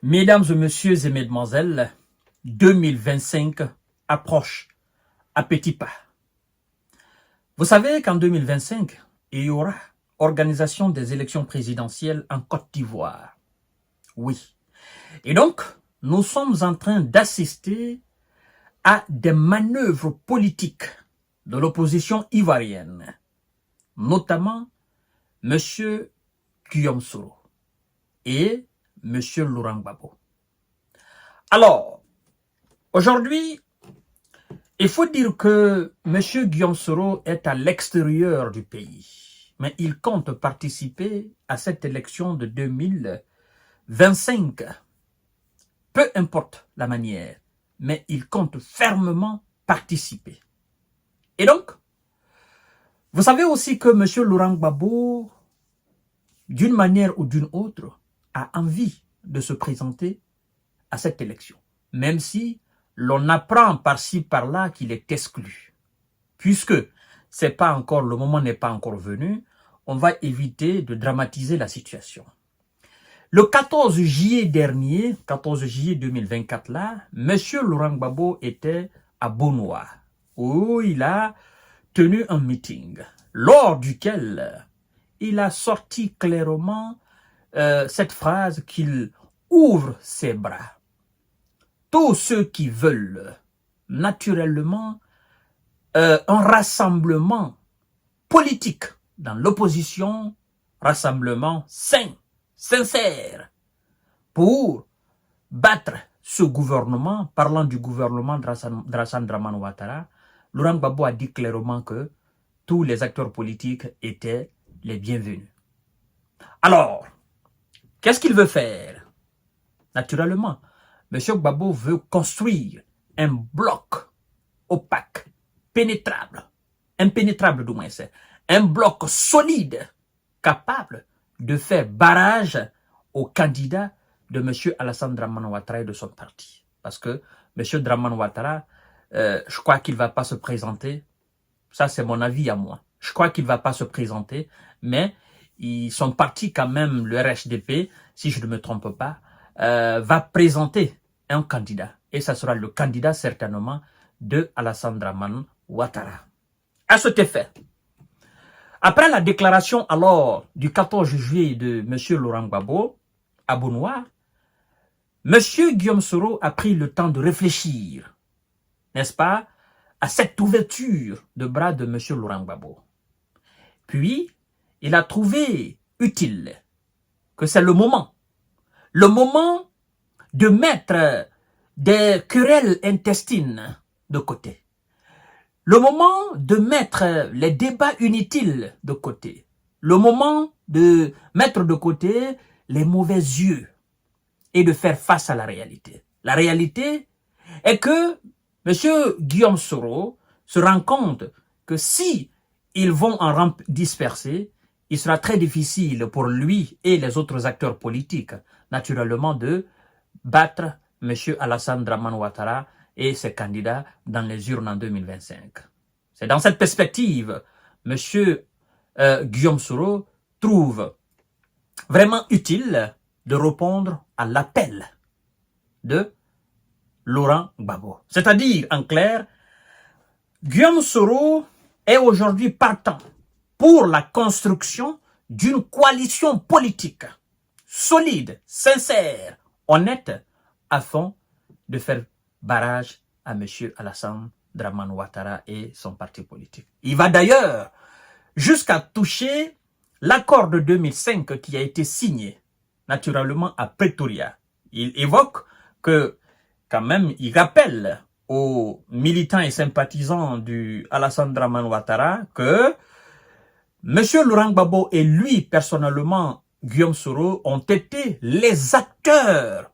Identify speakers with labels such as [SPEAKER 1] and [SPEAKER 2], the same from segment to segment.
[SPEAKER 1] Mesdames et messieurs et mesdemoiselles, 2025 approche à petits pas. Vous savez qu'en 2025, il y aura organisation des élections présidentielles en Côte d'Ivoire. Oui. Et donc, nous sommes en train d'assister à des manœuvres politiques de l'opposition ivoirienne, notamment M. Guillaume Soro et M. Laurent Gbagbo. Alors, aujourd'hui, il faut dire que M. Guillaume Soro est à l'extérieur du pays, mais il compte participer à cette élection de 2025. Peu importe la manière, mais il compte fermement participer. Et donc, vous savez aussi que M. Laurent Gbagbo, d'une manière ou d'une autre, a envie de se présenter à cette élection, même si l'on apprend par-ci par-là qu'il est exclu. Puisque le moment n'est pas encore venu, on va éviter de dramatiser la situation. Le 14 juillet dernier, 14 juillet 2024 là, M. Laurent Gbagbo était à Bonoa, où il a tenu un meeting, lors duquel il a sorti clairement cette phrase qu'il ouvre ses bras. Tous ceux qui veulent naturellement un rassemblement politique dans l'opposition, rassemblement sain, sincère, pour battre ce gouvernement, parlant du gouvernement d'Alassane Dramane Ouattara, Laurent Gbagbo a dit clairement que tous les acteurs politiques étaient les bienvenus. Alors, qu'est-ce qu'il veut faire? Naturellement, M. Gbagbo veut construire un bloc opaque, pénétrable, impénétrable du moins, un bloc solide, capable de faire barrage aux candidats de M. Alassane Dramane Ouattara et de son parti. Parce que M. Dramane Ouattara, je crois qu'il ne va pas se présenter. Ça, c'est mon avis à moi. Je crois qu'il ne va pas se présenter, mais son parti quand même, le RHDP, si je ne me trompe pas, va présenter un candidat. Et ça sera le candidat certainement de Alassane Dramane Ouattara. À cet effet, après la déclaration alors du 14 juillet de M. Laurent Gbagbo à Bonoa, M. Guillaume Soro a pris le temps de réfléchir, n'est-ce pas, à cette ouverture de bras de M. Laurent Gbagbo. Puis, il a trouvé utile que c'est le moment de mettre des querelles intestines de côté, le moment de mettre les débats inutiles de côté, le moment de mettre de côté les mauvais yeux et de faire face à la réalité. La réalité est que M. Guillaume Soro se rend compte que si ils vont en rampe dispersée, il sera très difficile pour lui et les autres acteurs politiques, naturellement, de battre M. Alassane Dramane Ouattara et ses candidats dans les urnes en 2025. C'est dans cette perspective, M. Guillaume Soro trouve vraiment utile de répondre à l'appel de Laurent Gbagbo. C'est-à-dire, en clair, Guillaume Soro est aujourd'hui partant pour la construction d'une coalition politique solide, sincère, honnête, afin de faire barrage à M. Alassane Dramane Ouattara et son parti politique. Il va d'ailleurs jusqu'à toucher l'accord de 2005 qui a été signé, naturellement à Pretoria. Il évoque que, quand même, il rappelle aux militants et sympathisants du Alassane Dramane Ouattara que M. Laurent Gbagbo et lui, personnellement, Guillaume Soro, ont été les acteurs,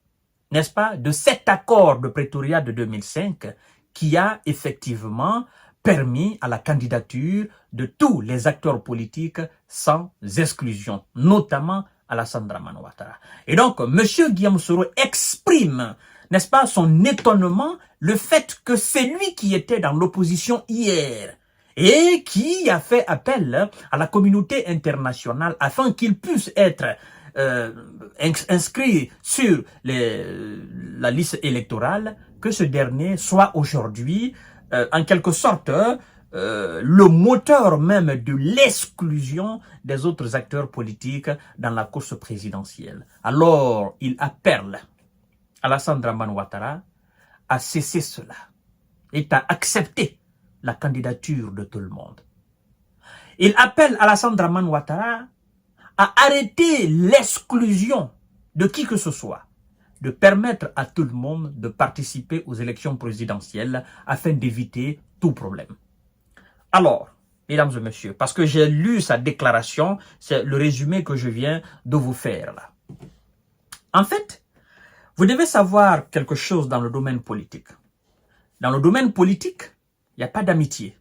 [SPEAKER 1] n'est-ce pas, de cet accord de Pretoria de 2005 qui a effectivement permis à la candidature de tous les acteurs politiques sans exclusion, notamment Alassane Dramane Ouattara. Et donc, M. Guillaume Soro exprime, n'est-ce pas, son étonnement, le fait que c'est lui qui était dans l'opposition hier et qui a fait appel à la communauté internationale afin qu'il puisse être inscrit sur la liste électorale, que ce dernier soit aujourd'hui, en quelque sorte, le moteur même de l'exclusion des autres acteurs politiques dans la course présidentielle. Alors, il appelle Alassane Dramane Ouattara à cesser cela et à accepter la candidature de tout le monde. Il appelle Alassane Dramane Ouattara à arrêter l'exclusion de qui que ce soit, de permettre à tout le monde de participer aux élections présidentielles afin d'éviter tout problème. Alors, mesdames et messieurs, parce que j'ai lu sa déclaration, c'est le résumé que je viens de vous faire là. En fait, vous devez savoir quelque chose dans le domaine politique. Dans le domaine politique, il n'y a pas d'amitié.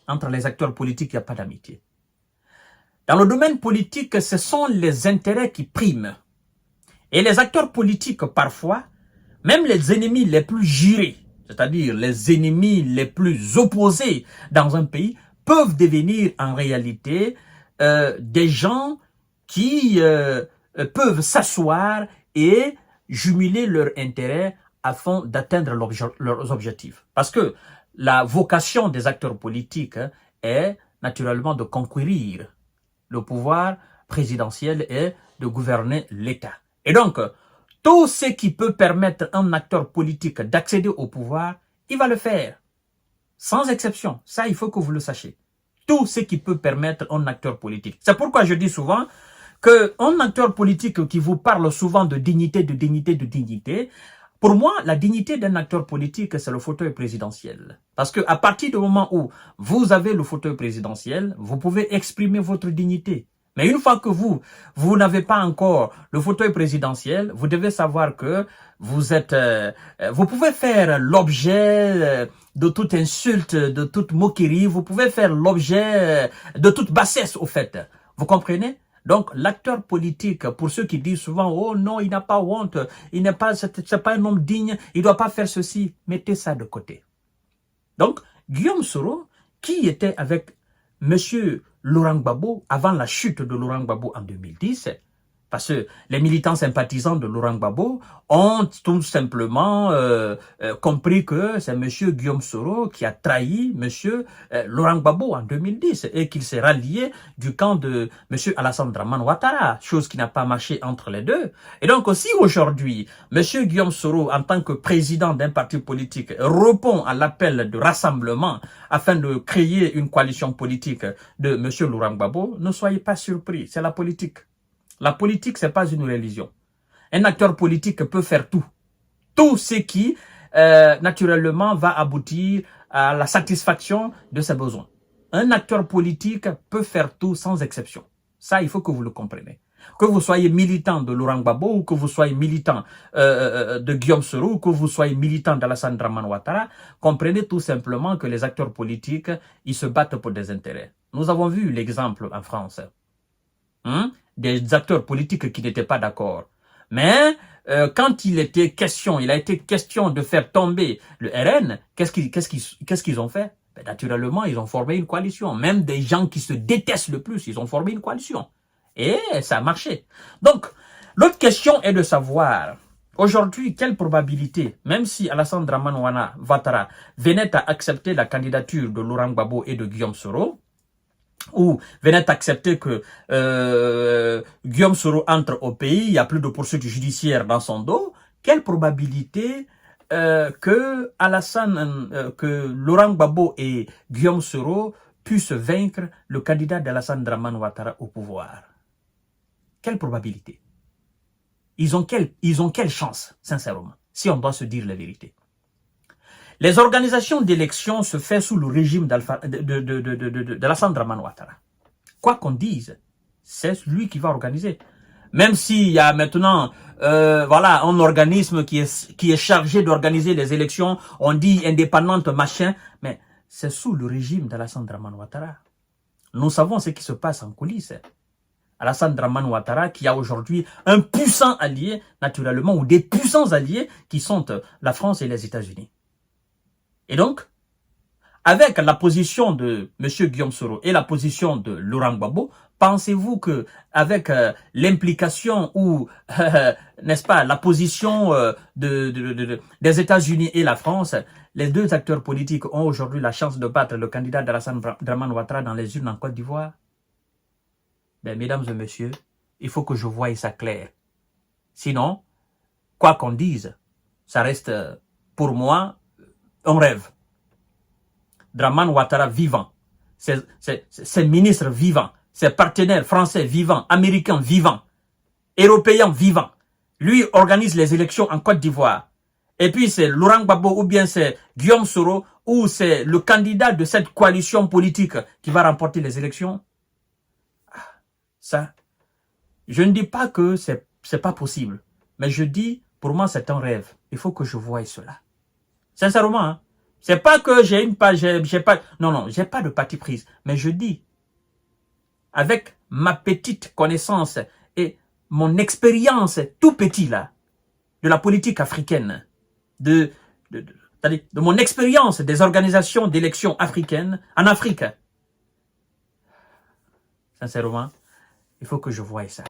[SPEAKER 1] Entre les acteurs politiques, il n'y a pas d'amitié. Dans le domaine politique, ce sont les intérêts qui priment. Et les acteurs politiques, parfois, même les ennemis les plus jurés, c'est-à-dire les ennemis les plus opposés dans un pays, peuvent devenir en réalité des gens qui peuvent s'asseoir et jumeler leurs intérêts afin d'atteindre leurs objectifs. Parce que la vocation des acteurs politiques est naturellement de conquérir le pouvoir présidentiel et de gouverner l'État. Et donc, tout ce qui peut permettre à un acteur politique d'accéder au pouvoir, il va le faire. Sans exception. Ça, il faut que vous le sachiez. Tout ce qui peut permettre à un acteur politique. C'est pourquoi je dis souvent qu'un acteur politique qui vous parle souvent de dignité, de dignité, de dignité, pour moi, la dignité d'un acteur politique, c'est le fauteuil présidentiel. Parce que à partir du moment où vous avez le fauteuil présidentiel, vous pouvez exprimer votre dignité. Mais une fois que vous n'avez pas encore le fauteuil présidentiel, vous devez savoir que vous pouvez faire l'objet de toute insulte, de toute moquerie, vous pouvez faire l'objet de toute bassesse, au fait. Vous comprenez? Donc, l'acteur politique, pour ceux qui disent souvent, oh non, il n'a pas honte, c'est pas un homme digne, il doit pas faire ceci, mettez ça de côté. Donc, Guillaume Soro, qui était avec Monsieur Laurent Gbagbo avant la chute de Laurent Gbagbo en 2010, parce que les militants sympathisants de Laurent Gbagbo ont tout simplement compris que c'est M. Guillaume Soro qui a trahi M. Laurent Gbagbo en 2010 et qu'il s'est rallié du camp de M. Alassane Dramane Ouattara, chose qui n'a pas marché entre les deux. Et donc aussi aujourd'hui, M. Guillaume Soro, en tant que président d'un parti politique, répond à l'appel de rassemblement afin de créer une coalition politique de M. Laurent Gbagbo. Ne soyez pas surpris, c'est la politique. La politique, c'est pas une religion. Un acteur politique peut faire tout. Tout ce qui, naturellement, va aboutir à la satisfaction de ses besoins. Un acteur politique peut faire tout sans exception. Ça, il faut que vous le compreniez. Que vous soyez militant de Laurent Gbagbo, ou que vous soyez militant de Guillaume Soro, ou que vous soyez militant d'Alassane Dramane Ouattara, comprenez tout simplement que les acteurs politiques, ils se battent pour des intérêts. Nous avons vu l'exemple en France. Des acteurs politiques qui n'étaient pas d'accord. Mais quand il a été question de faire tomber le RN, qu'est-ce qu'ils ont fait? Ben, naturellement, ils ont formé une coalition. Même des gens qui se détestent le plus, ils ont formé une coalition. Et ça a marché. Donc, l'autre question est de savoir, aujourd'hui, quelle probabilité, même si Alassane Dramane Ouattara venait à accepter la candidature de Laurent Gbagbo et de Guillaume Soro, ou venait accepter que Guillaume Soro entre au pays, il n'y a plus de poursuites judiciaires dans son dos, quelle probabilité que Laurent Gbagbo et Guillaume Soro puissent vaincre le candidat d'Alassane Dramane Ouattara au pouvoir? Quelle probabilité? Ils ont quelle chance, sincèrement, si on doit se dire la vérité? Les organisations d'élections se font sous le régime d'Alassane Dramane Ouattara. Quoi qu'on dise, c'est lui qui va organiser. Même s'il y a maintenant un organisme qui est chargé d'organiser les élections, on dit indépendante, machin, mais c'est sous le régime d'Alassane Dramane Ouattara. Nous savons ce qui se passe en coulisses. Alassane Dramane Ouattara qui a aujourd'hui un puissant allié, naturellement, ou des puissants alliés qui sont la France et les États-Unis. Et donc, avec la position de M. Guillaume Soro et la position de Laurent Gbagbo, Pensez-vous que avec l'implication ou, n'est-ce pas, la position des États-Unis et la France, les deux acteurs politiques ont aujourd'hui la chance de battre le candidat d'Alassane Dramane Ouattara dans les urnes en Côte d'Ivoire? Ben, mesdames et messieurs, il faut que je voie ça clair. Sinon, quoi qu'on dise, ça reste pour moi un rêve. Dramane Ouattara vivant, ses ministres vivants, ses partenaires français vivants, américains vivants, européens vivants. Lui organise les élections en Côte d'Ivoire. Et puis c'est Laurent Gbagbo ou bien c'est Guillaume Soro ou c'est le candidat de cette coalition politique qui va remporter les élections. Ça, je ne dis pas que c'est pas possible, mais je dis, pour moi c'est un rêve. Il faut que je voie cela. Sincèrement, hein. C'est pas que j'ai une page, j'ai pas, non, j'ai pas de parti prise, mais je dis, avec ma petite connaissance et mon expérience tout petit là, de la politique africaine, de mon expérience des organisations d'élections africaines en Afrique, sincèrement, il faut que je voie ça.